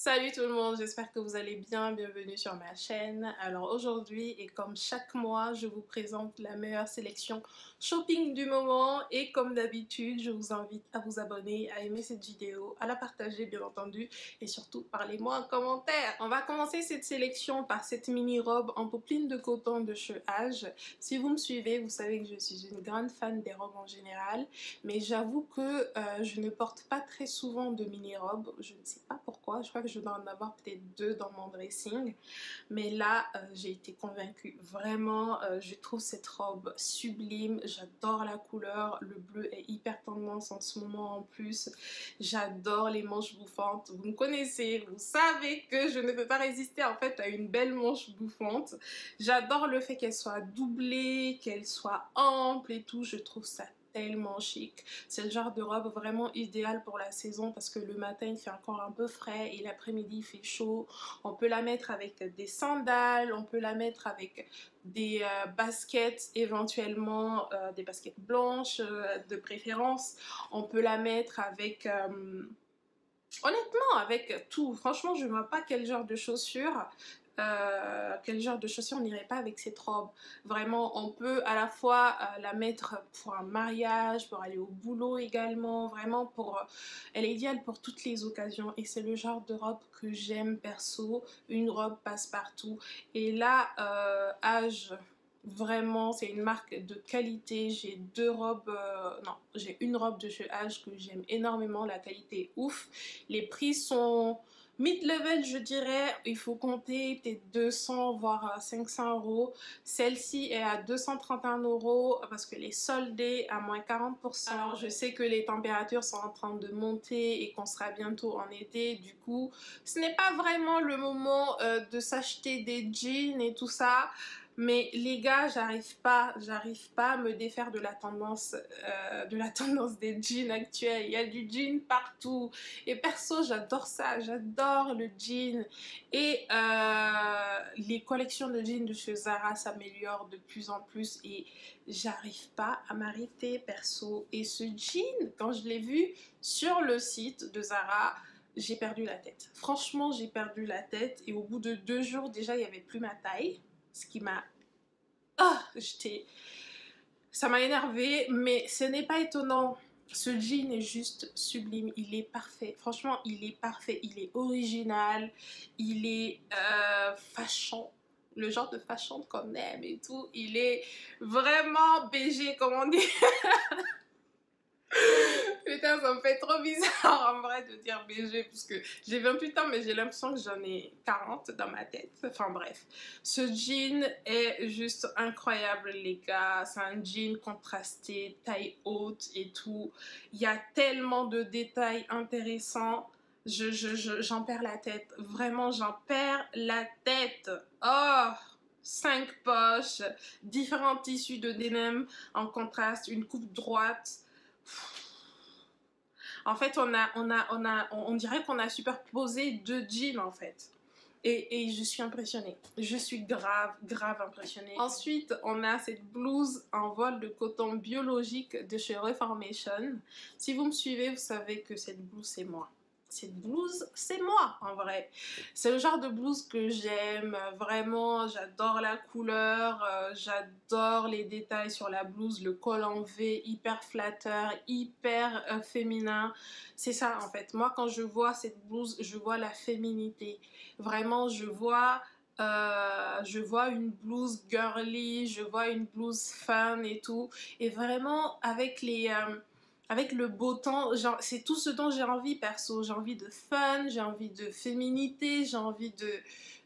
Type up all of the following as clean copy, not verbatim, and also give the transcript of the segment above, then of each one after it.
Salut tout le monde, j'espère que vous allez bien, bienvenue sur ma chaîne. Alors aujourd'hui, et comme chaque mois, je vous présente la meilleure sélection shopping du moment. Et comme d'habitude, je vous invite à vous abonner, à aimer cette vidéo, à la partager bien entendu. Et surtout, parlez-moi en commentaire. On va commencer cette sélection par cette mini robe en popeline de coton de chez H. Si vous me suivez, vous savez que je suis une grande fan des robes en général. Mais j'avoue que je ne porte pas très souvent de mini robes. Je ne sais pas pourquoi, je crois que je dois en avoir peut-être 2 dans mon dressing, mais là j'ai été convaincue, vraiment je trouve cette robe sublime, j'adore la couleur, le bleu est hyper tendance en ce moment en plus, j'adore les manches bouffantes, vous me connaissez, vous savez que je ne peux pas résister en fait à une belle manche bouffante, j'adore le fait qu'elle soit doublée, qu'elle soit ample et tout, je trouve ça tellement chic. C'est le genre de robe vraiment idéal pour la saison parce que le matin il fait encore un peu frais et l'après-midi il fait chaud. On peut la mettre avec des sandales, on peut la mettre avec des baskets, éventuellement des baskets blanches de préférence. On peut la mettre avec honnêtement avec tout. Franchement je ne vois pas quel genre de chaussures on n'irait pas avec cette robe. Vraiment, on peut à la fois la mettre pour un mariage, pour aller au boulot également, vraiment pour... elle est idéale pour toutes les occasions et c'est le genre de robe que j'aime perso, une robe passe-partout. Et là, Age... Vraiment, c'est une marque de qualité. J'ai deux robes, non, j'ai une robe de chez H que j'aime énormément. La qualité est ouf. Les prix sont mid-level, je dirais. Il faut compter peut-être 200 voire 500 euros. Celle-ci est à 231 euros parce qu'elle est soldée à moins 40%. Alors, je sais que les températures sont en train de monter et qu'on sera bientôt en été. Du coup, ce n'est pas vraiment le moment de s'acheter des jeans et tout ça. Mais les gars, j'arrive pas à me défaire de la tendance des jeans actuels. Il y a du jean partout. Et perso, j'adore ça. J'adore le jean. Et les collections de jeans de chez Zara s'améliorent de plus en plus. Et j'arrive pas à m'arrêter perso. Et ce jean, quand je l'ai vu sur le site de Zara, j'ai perdu la tête. Franchement, j'ai perdu la tête. Et au bout de 2 jours, déjà, il n'y avait plus ma taille. Ce qui m'a... ah, ça m'a énervée, mais ce n'est pas étonnant. Ce jean est juste sublime, il est parfait. Franchement, il est parfait, il est original, il est fashion. Le genre de fashion qu'on aime et tout. Il est vraiment BG, comme on dit. Putain, ça me fait trop bizarre en vrai de dire BG parce que j'ai 28 ans mais j'ai l'impression que j'en ai 40 dans ma tête. Enfin bref, ce jean est juste incroyable les gars. C'est un jean contrasté, taille haute et tout. Il y a tellement de détails intéressants. J'en perds la tête. Vraiment, j'en perds la tête. Oh! 5 poches, différents tissus de denim en contraste, une coupe droite. En fait, on dirait qu'on a superposé 2 jeans en fait. Et je suis impressionnée. Je suis grave impressionnée. Ensuite, on a cette blouse en voile de coton biologique de chez Reformation. Si vous me suivez, vous savez que cette blouse, c'est moi. Cette blouse, c'est moi en vrai. C'est le genre de blouse que j'aime, vraiment, j'adore la couleur, j'adore les détails sur la blouse, le col en V, hyper flatteur, hyper féminin. C'est ça en fait, moi quand je vois cette blouse, je vois la féminité. Vraiment, je vois une blouse girly, je vois une blouse fun et tout. Et vraiment, avec avec le beau temps, c'est tout ce dont j'ai envie perso. J'ai envie de fun, j'ai envie de féminité, j'ai envie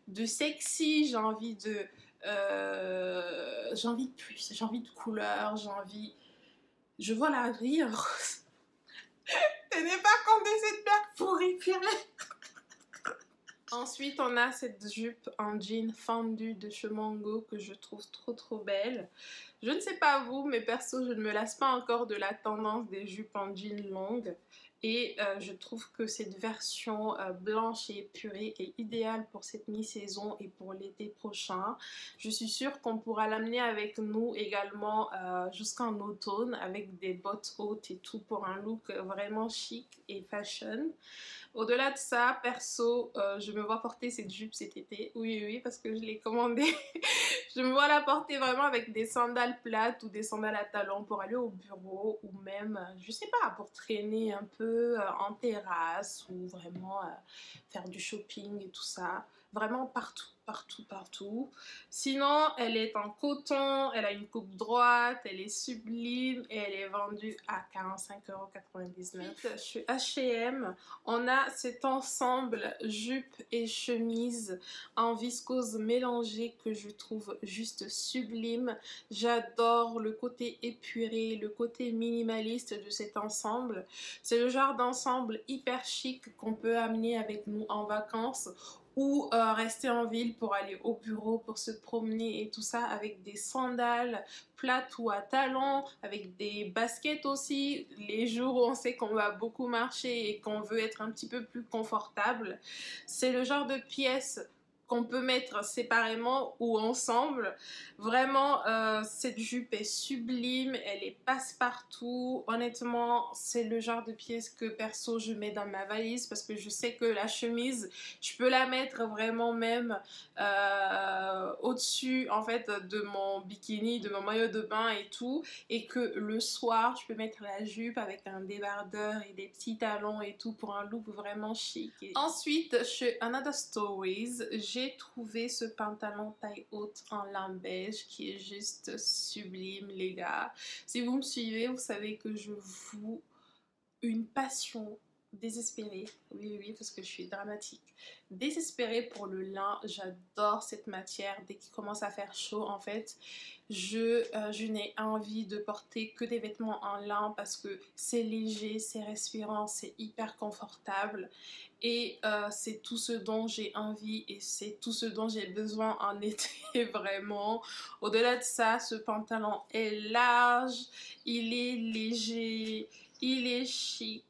de sexy, j'ai envie de plus, j'ai envie de couleur, j'ai envie... Je vois la vie rose. Tenez pas compte de cette blague pourrie, purée. Ensuite, on a cette jupe en jean fendu de chez Mango que je trouve trop belle. Je ne sais pas vous, mais perso, je ne me lasse pas encore de la tendance des jupes en jean longues. et je trouve que cette version blanche et épurée est idéale pour cette mi-saison et pour l'été prochain. Je suis sûre qu'on pourra l'amener avec nous également jusqu'en automne avec des bottes hautes et tout pour un look vraiment chic et fashion. Au-delà de ça, perso, je me vois porter cette jupe cet été. Oui, oui, parce que je l'ai commandée. Je me vois la porter vraiment avec des sandales plates ou des sandales à talons pour aller au bureau ou même, je sais pas, pour traîner un peu en terrasse ou vraiment faire du shopping et tout ça. Vraiment partout, partout, partout. Sinon, elle est en coton, elle a une coupe droite, elle est sublime et elle est vendue à 45,99 €. Chez H&M, on a cet ensemble jupe et chemise en viscose mélangée que je trouve juste sublime. J'adore le côté épuré, le côté minimaliste de cet ensemble. C'est le genre d'ensemble hyper chic qu'on peut amener avec nous en vacances ou rester en ville pour aller au bureau, pour se promener et tout ça avec des sandales plates ou à talons, avec des baskets aussi, les jours où on sait qu'on va beaucoup marcher et qu'on veut être un petit peu plus confortable. C'est le genre de pièce qu'on peut mettre séparément ou ensemble. Vraiment, cette jupe est sublime, elle est passe-partout. Honnêtement, c'est le genre de pièce que perso je mets dans ma valise parce que je sais que la chemise, je peux la mettre vraiment même au-dessus en fait de mon bikini, de mon maillot de bain et tout. Et que le soir, je peux mettre la jupe avec un débardeur et des petits talons et tout pour un look vraiment chic. Ensuite, chez Another Stories, j'ai trouvé ce pantalon taille haute en lin beige qui est juste sublime les gars. Si vous me suivez, vous savez que je voue une passion désespérée, oui oui parce que je suis dramatique, désespérée pour le lin. J'adore cette matière. Dès qu'il commence à faire chaud en fait, je n'ai envie de porter que des vêtements en lin parce que c'est léger, c'est respirant, c'est hyper confortable et c'est tout ce dont j'ai envie et c'est tout ce dont j'ai besoin en été vraiment. Au-delà de ça, ce pantalon est large, il est léger, il est chic.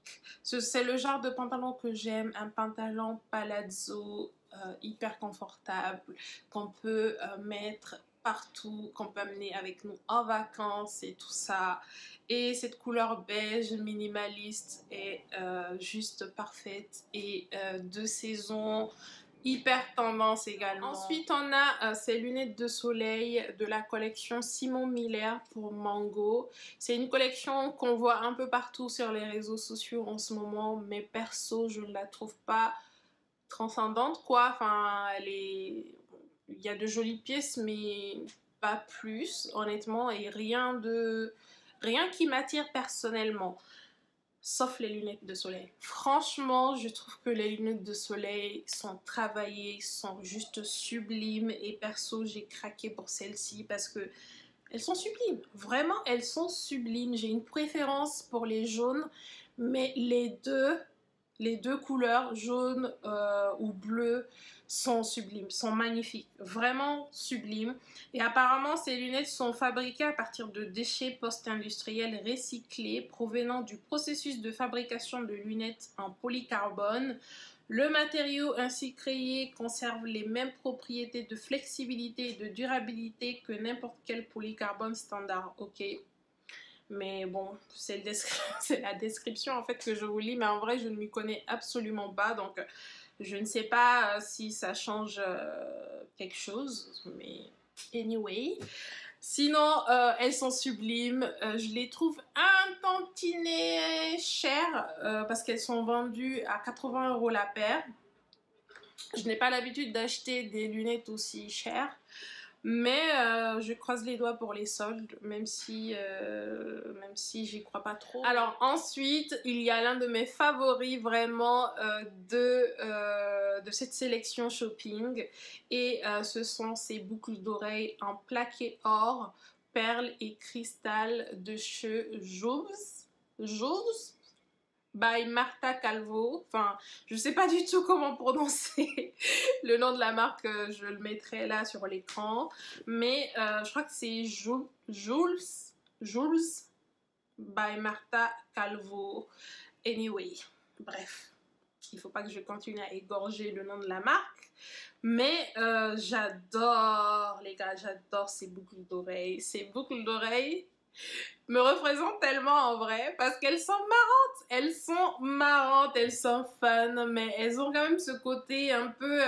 C'est le genre de pantalon que j'aime, un pantalon palazzo hyper confortable qu'on peut mettre partout, qu'on peut amener avec nous en vacances et tout ça. Et cette couleur beige minimaliste est juste parfaite et de saison, hyper tendance également. Ensuite on a ces lunettes de soleil de la collection Simon Miller pour Mango. C'est une collection qu'on voit un peu partout sur les réseaux sociaux en ce moment, mais perso je ne la trouve pas transcendante quoi. Enfin il y a de jolies pièces mais pas plus honnêtement, et rien qui m'attire personnellement. Sauf les lunettes de soleil. Franchement, je trouve que les lunettes de soleil sont travaillées, sont juste sublimes. Et perso, j'ai craqué pour celles-ci parce que elles sont sublimes. Vraiment, elles sont sublimes. J'ai une préférence pour les jaunes, mais les deux couleurs, jaune ou bleu, sont sublimes, sont magnifiques, vraiment sublimes. Et apparemment, ces lunettes sont fabriquées à partir de déchets post-industriels recyclés provenant du processus de fabrication de lunettes en polycarbone. Le matériau ainsi créé conserve les mêmes propriétés de flexibilité et de durabilité que n'importe quel polycarbone standard. Ok. Mais bon, c'est la description en fait que je vous lis, mais en vrai je ne m'y connais absolument pas, donc je ne sais pas si ça change quelque chose, mais anyway. Sinon, elles sont sublimes, je les trouve un tantinet chères parce qu'elles sont vendues à 80 € la paire. Je n'ai pas l'habitude d'acheter des lunettes aussi chères. Mais je croise les doigts pour les soldes, même si j'y crois pas trop. Alors ensuite, il y a l'un de mes favoris vraiment de cette sélection shopping. Et ce sont ces boucles d'oreilles en plaqué or, perles et cristal de chez Joules by Marta Calvo. Enfin, je sais pas du tout comment prononcer le nom de la marque, je le mettrai là sur l'écran. Mais je crois que c'est Joules by Marta Calvo. Anyway, bref. Il faut pas que je continue à égorger le nom de la marque. Mais j'adore, les gars, j'adore ces boucles d'oreilles. Ces boucles d'oreilles me représentent tellement en vrai parce qu'elles sont marrantes. Elles sont marrantes, elles sont fun, mais elles ont quand même ce côté un peu...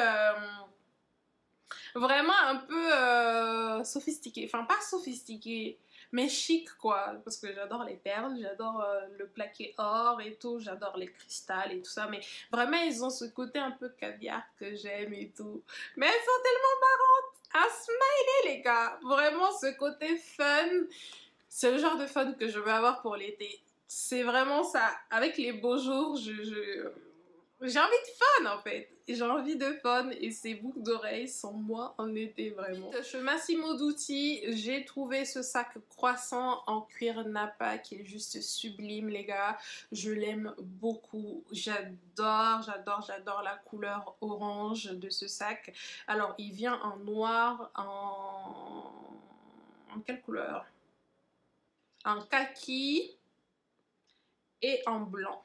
vraiment un peu sophistiqué. Enfin, pas sophistiqué, mais chic, quoi. Parce que j'adore les perles, j'adore le plaqué or et tout, j'adore les cristals et tout ça. Mais vraiment, ils ont ce côté un peu caviar que j'aime et tout. Mais elles sont tellement marrantes. Un smiley, les gars. Vraiment, ce côté fun. C'est le genre de fun que je veux avoir pour l'été. C'est vraiment ça. Avec les beaux jours, j'ai envie de fun en fait. J'ai envie de fun et ces boucles d'oreilles sont moi en été vraiment. Chez Massimo Dutti, j'ai trouvé ce sac croissant en cuir Napa qui est juste sublime les gars. Je l'aime beaucoup. J'adore, j'adore, j'adore la couleur orange de ce sac. Alors il vient en noir, en quelle couleur? En kaki et en blanc.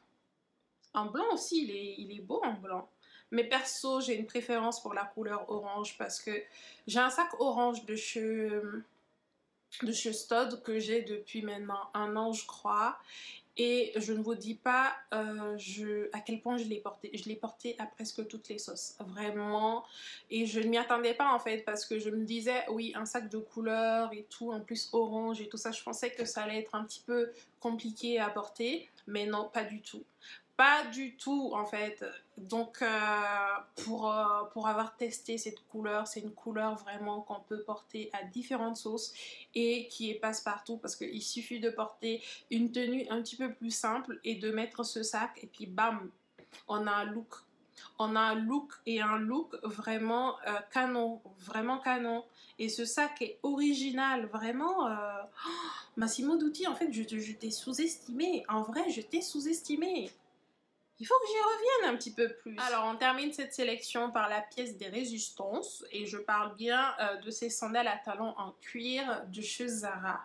En blanc aussi, il est beau en blanc. Mais perso, j'ai une préférence pour la couleur orange parce que j'ai un sac orange de chez Stod que j'ai depuis maintenant 1 an, je crois. Et je ne vous dis pas à quel point je l'ai porté. Je l'ai porté à presque toutes les sauces, vraiment. Et je ne m'y attendais pas en fait parce que je me disais, oui, un sac de couleur et tout, en plus orange et tout ça, je pensais que ça allait être un petit peu compliqué à porter. Mais non, pas du tout. Pas du tout en fait. Donc pour avoir testé cette couleur, c'est une couleur vraiment qu'on peut porter à différentes sauces et qui est passe-partout parce qu'il suffit de porter une tenue un petit peu plus simple et de mettre ce sac et puis bam, on a un look. On a un look et un look vraiment canon, vraiment canon. Et ce sac est original, vraiment. Massimo Dutti, en fait, je t'ai sous-estimé. En vrai, je t'ai sous-estimé. Il faut que j'y revienne un petit peu plus. Alors, on termine cette sélection par la pièce des résistances. Et je parle bien de ces sandales à talons en cuir de chez Zara.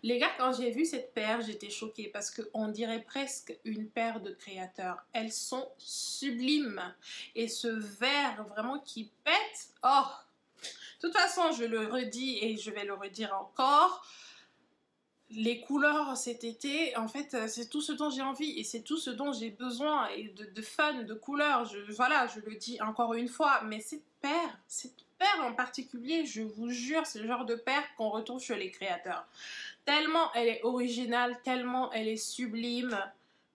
Les gars, quand j'ai vu cette paire, j'étais choquée parce qu'on dirait presque une paire de créateurs. Elles sont sublimes. Et ce vert vraiment qui pète. Oh! De toute façon, je le redis et je vais le redire encore. Les couleurs cet été, en fait, c'est tout ce dont j'ai envie et c'est tout ce dont j'ai besoin et de fun, de couleurs. Voilà, je le dis encore une fois, mais cette paire en particulier, je vous jure, c'est le genre de paire qu'on retrouve chez les créateurs. Tellement elle est originale, tellement elle est sublime,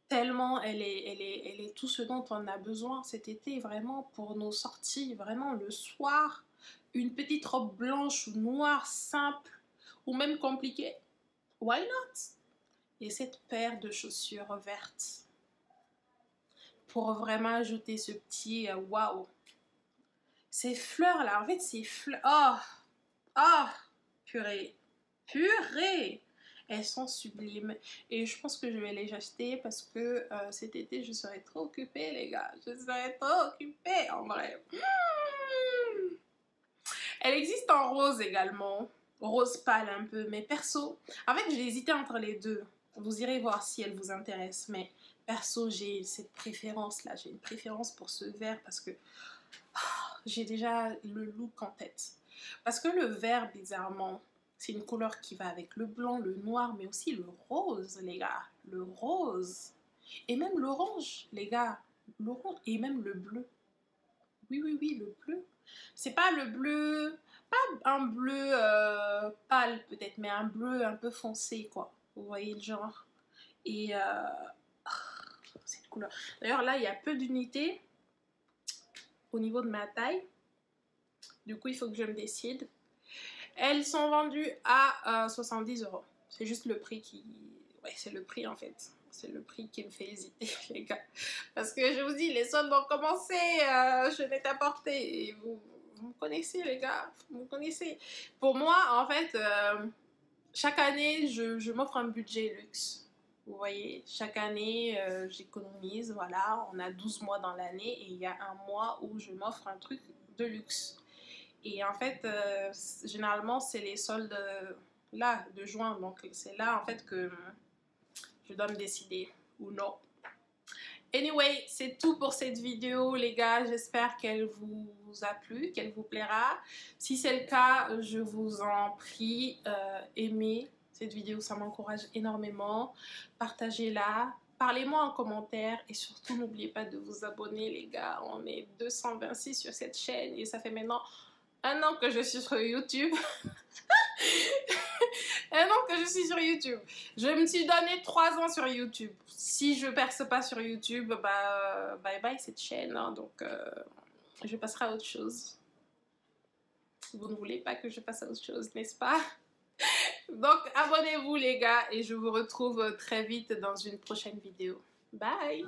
tellement elle est tout ce dont on a besoin cet été, vraiment pour nos sorties, vraiment le soir, une petite robe blanche ou noire simple ou même compliquée. Why not? Et cette paire de chaussures vertes pour vraiment ajouter ce petit waouh. Ces fleurs là, en fait, ces fleurs. Oh! Oh! Purée! Purée! Elles sont sublimes et je pense que je vais les acheter parce que cet été je serai trop occupée, les gars. Je serai trop occupée en vrai. Elle existe en rose également. Rose pâle un peu, mais perso, en fait j'ai hésité entre les deux. Vous irez voir si elle vous intéresse, mais perso j'ai cette préférence là, j'ai une préférence pour ce vert parce que j'ai déjà le look en tête. Parce que le vert, bizarrement, c'est une couleur qui va avec le blanc, le noir, mais aussi le rose, les gars. Le rose. Et même l'orange, les gars. L'orange et même le bleu. Oui, oui, oui, le bleu. C'est pas le bleu, pas un bleu pâle peut-être, mais un bleu un peu foncé, quoi. Vous voyez le genre. Et cette couleur. D'ailleurs, là, il y a peu d'unités au niveau de ma taille. Du coup, il faut que je me décide. Elles sont vendues à 70 €. C'est juste le prix qui... Ouais, c'est le prix en fait. C'est le prix qui me fait hésiter, les gars. Parce que je vous dis, les soldes vont commencer. Je vais t'apporter. Et vous me connaissez, les gars. Vous me connaissez. Pour moi, en fait, chaque année, je m'offre un budget luxe. Vous voyez, chaque année, j'économise. Voilà, on a 12 mois dans l'année. Et il y a un mois où je m'offre un truc de luxe. Et en fait, généralement, c'est les soldes là, de juin. Donc, c'est là, en fait, que je dois me décider ou non. Anyway, c'est tout pour cette vidéo, les gars. J'espère qu'elle vous a plu, qu'elle vous plaira. Si c'est le cas, je vous en prie, aimez cette vidéo, ça m'encourage énormément. Partagez-la. Parlez-moi en commentaire et surtout n'oubliez pas de vous abonner, les gars. On est 226 sur cette chaîne et ça fait maintenant 1 an que je suis sur YouTube. 1 an que je suis sur YouTube. Je me suis donné 3 ans sur YouTube. Si je perce pas sur YouTube, bah bye bye cette chaîne. Hein. Donc je passerai à autre chose. Vous ne voulez pas que je passe à autre chose, n'est-ce pas? Donc abonnez-vous les gars et je vous retrouve très vite dans une prochaine vidéo. Bye!